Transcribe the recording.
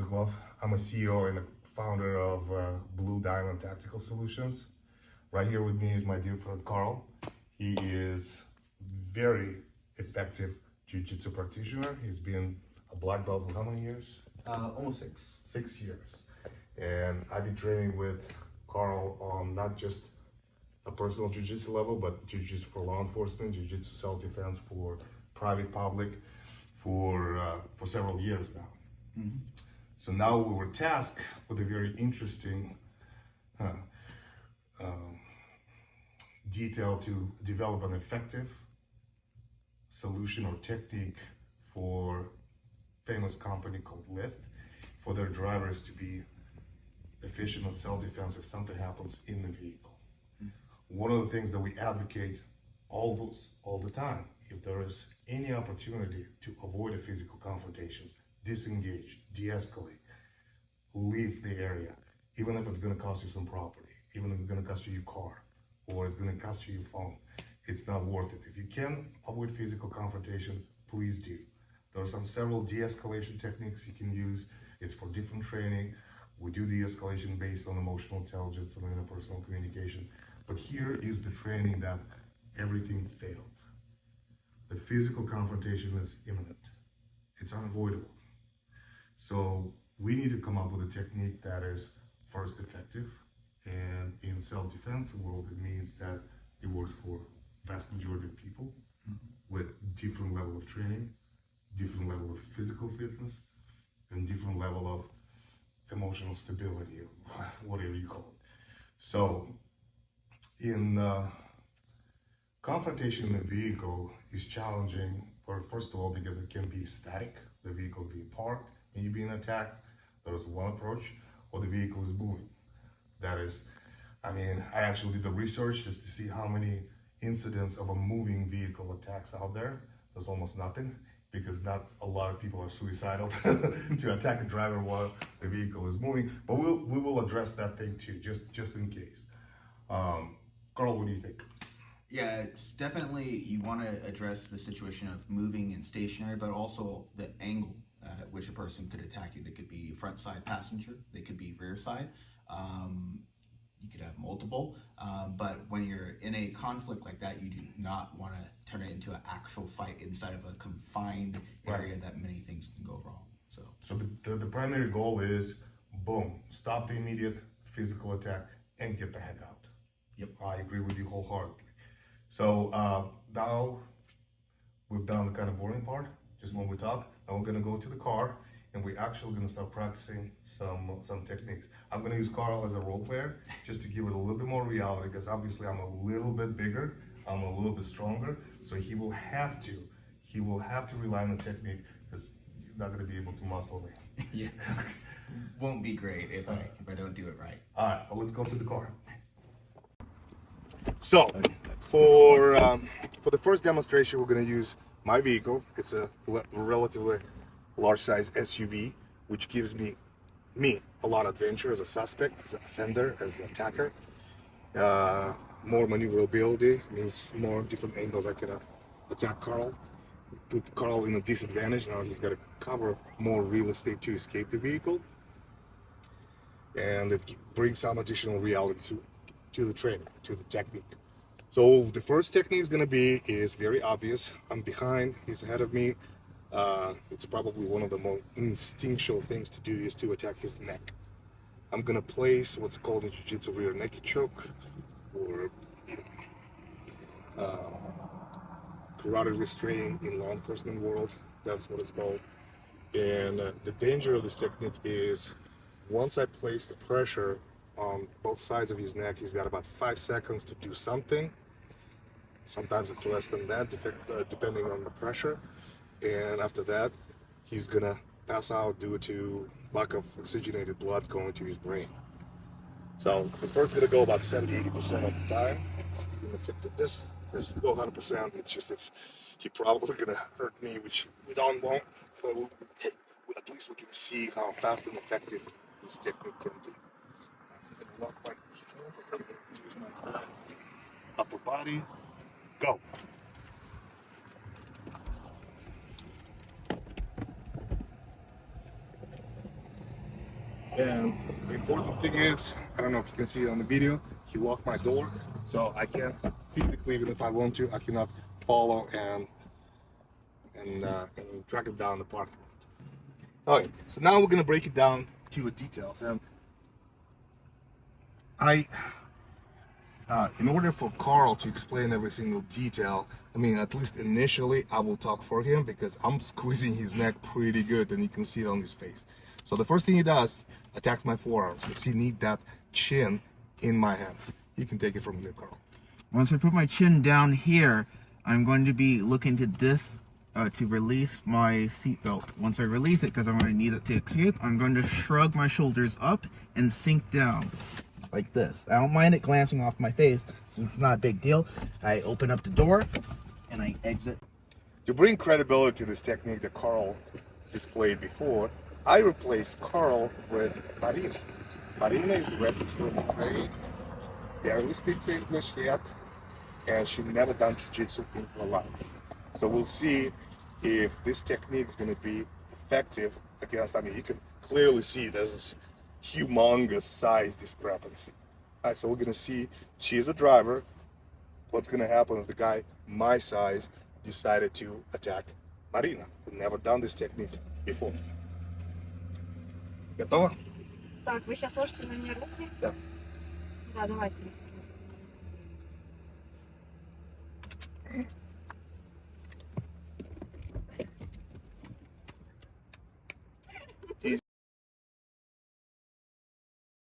Glove. I'm a CEO and a founder of Blue Diamond Tactical Solutions. Right here with me is my dear friend Carl. He is very effective jiu-jitsu practitioner. He's been a black belt for how many years? Almost 6. 6 years. And I've been training with Carl on not just a personal jiu-jitsu level, but jiu-jitsu for law enforcement, jiu-jitsu self-defense for private public for several years now. Mm-hmm. So now we were tasked with a very interesting detail to develop an effective solution or technique for famous company called Lyft for their drivers to be efficient in self-defense if something happens in the vehicle. One of the things that we advocate all the time, if there is any opportunity to avoid a physical confrontation, disengage, de-escalate, leave the area, even if it's going to cost you some property, even if it's going to cost you your car, or it's going to cost you your phone, it's not worth it. If you can avoid physical confrontation, please do. There are several de-escalation techniques you can use. It's for different training. We do de-escalation based on emotional intelligence and interpersonal communication. But here is the training that everything failed. The physical confrontation is imminent. It's unavoidable. So we need to come up with a technique that is first effective, and in self-defense world, it means that it works for vast majority of people with different level of training, different level of physical fitness, and different level of emotional stability, or whatever you call it. So in confrontation in a vehicle is challenging, first of all, because it can be static, the vehicle is being parked and you're being attacked. That is one approach, or the vehicle is moving. That is, I actually did the research just to see how many incidents of a moving vehicle attacks out there. There's almost nothing, because not a lot of people are suicidal to attack a driver while the vehicle is moving. But we will address that thing too, just in case. Carl, what do you think? Yeah, it's definitely, you want to address the situation of moving and stationary, but also the angle at which a person could attack you. They could be front side passenger, they could be rear side. You could have multiple, but when you're in a conflict like that, you do not want to turn it into an actual fight inside of a confined area. Right. That many things can go wrong. So the primary goal is, boom, stop the immediate physical attack and get the heck out. Yep. I agree with you wholeheartedly. So now we've done the kind of boring part, just when we talk. Now we're gonna go to the car, and we're actually gonna start practicing some techniques. I'm gonna use Carl as a role player, just to give it a little bit more reality, because obviously I'm a little bit bigger, I'm a little bit stronger, so he will have to rely on the technique, because you're not gonna be able to muscle me. Yeah, won't be great if I don't do it right. All right, well, let's go to the car. So, for the first demonstration, we're going to use my vehicle. It's a relatively large size SUV, which gives me a lot of adventure as a suspect, as an offender, as an attacker. More maneuverability means more different angles I can attack Carl. Put Carl in a disadvantage. Now he's got to cover more real estate to escape the vehicle. And it brings some additional reality to the training, to the technique. So the first technique is very obvious. I'm behind, he's ahead of me. It's probably one of the more instinctual things to do is to attack his neck. I'm gonna place what's called in jiu-jitsu rear naked choke, or carotid restraint in law enforcement world. That's what it's called. And the danger of this technique is, once I place the pressure on both sides of his neck, he's got about 5 seconds to do something. Sometimes it's less than that, depending on the pressure. And after that, he's gonna pass out due to lack of oxygenated blood going to his brain. So the first gonna go about 70-80% of the time. Speed and effectiveness. This go 100%. He probably gonna hurt me, which we don't want. But at least we can see how fast and effective this technique can be. Lock my hand, use my upper body, go. And the important thing is, I don't know if you can see it on the video, he locked my door, so I can't physically, even if I want to, I cannot follow and track it down in the parking lot. Okay, so now we're gonna break it down to the details. And in order for Carl to explain every single detail, I mean, at least initially, I will talk for him because I'm squeezing his neck pretty good, and you can see it on his face. So the first thing he does, attacks my forearms because he needs that chin in my hands. You can take it from here, Carl. Once I put my chin down here, I'm going to be looking to this to release my seatbelt. Once I release it, because I'm going to need it to escape, I'm going to shrug my shoulders up and sink down like this. I don't mind it glancing off my face. It's not a big deal. I open up the door and I exit. To bring credibility to this technique that Carl displayed before, I replaced Carl with Marina. Marina is a refugee from Ukraine, barely speaks English yet, and she never done jiu-jitsu in her life. So we'll see if this technique is going to be effective against, I mean, you can clearly see there's this humongous size discrepancy. All right, so we're going to see, she is a driver. What's going to happen if the guy my size decided to attack Marina, who never done this technique before. Готова? Так, вы сейчас ложите на меня руки? Да. Да, давайте.